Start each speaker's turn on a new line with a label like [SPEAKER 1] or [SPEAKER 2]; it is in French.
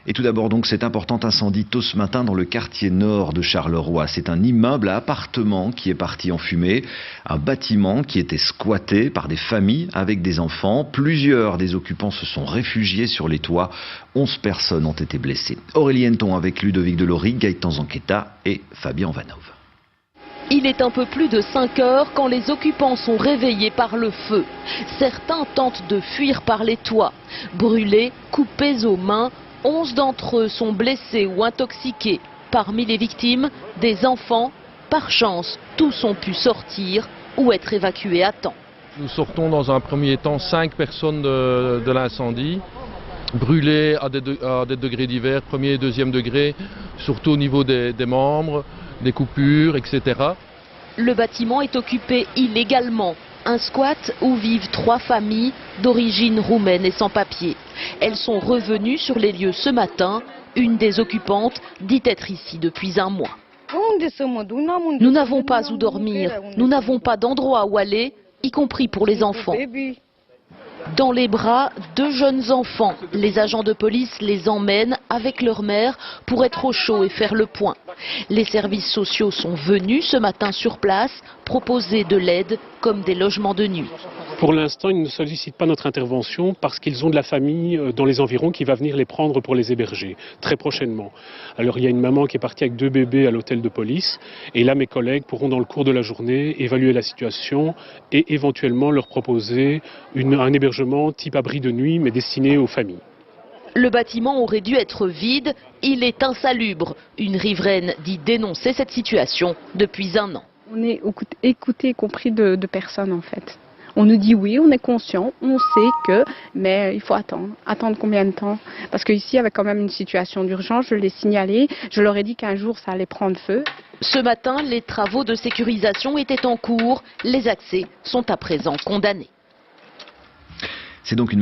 [SPEAKER 1] Et tout d'abord donc cet important incendie tôt ce matin dans le quartier nord de Charleroi. C'est un immeuble à appartements qui est parti en fumée, un bâtiment qui était squatté par des familles avec des enfants. Plusieurs des occupants se sont réfugiés sur les toits. 11 personnes ont été blessées. Aurélie Henton avec Ludovic Delory, Gaëtan Zanquetta et Fabien Vanov.
[SPEAKER 2] Il est un peu plus de 5 heures quand les occupants sont réveillés par le feu. Certains tentent de fuir par les toits. Brûlés, coupés aux mains, 11 d'entre eux sont blessés ou intoxiqués. Parmi les victimes, des enfants. Par chance, tous ont pu sortir ou être évacués à temps.
[SPEAKER 3] Nous sortons dans un premier temps 5 personnes de l'incendie, brûlées à des degrés divers, premier et deuxième degré, surtout au niveau des membres, des coupures, etc.
[SPEAKER 2] Le bâtiment est occupé illégalement. Un squat où vivent 3 familles d'origine roumaine et sans papier. Elles sont revenues sur les lieux ce matin. Une des occupantes dit être ici depuis un mois. Nous n'avons pas où dormir, nous n'avons pas d'endroit où aller, y compris pour les enfants. Dans les bras, 2 jeunes enfants. Les agents de police les emmènent avec leur mère pour être au chaud et faire le point. Les services sociaux sont venus ce matin sur place, proposer de l'aide comme des logements de nuit.
[SPEAKER 4] Pour l'instant, ils ne sollicitent pas notre intervention parce qu'ils ont de la famille dans les environs qui va venir les prendre pour les héberger très prochainement. Alors il y a une maman qui est partie avec 2 bébés à l'hôtel de police et là mes collègues pourront dans le cours de la journée évaluer la situation et éventuellement leur proposer un hébergement type abri de nuit mais destiné aux familles.
[SPEAKER 2] Le bâtiment aurait dû être vide, il est insalubre. Une riveraine dit dénoncer cette situation depuis 1 an.
[SPEAKER 5] On est écouté y compris de personnes en fait. On nous dit oui, on est conscient, on sait que, mais il faut attendre. Attendre combien de temps? Parce qu'ici, il y avait quand même une situation d'urgence, je l'ai signalé, je leur ai dit qu'un jour ça allait prendre feu.
[SPEAKER 2] Ce matin, les travaux de sécurisation étaient en cours, les accès sont à présent condamnés.
[SPEAKER 1] C'est donc une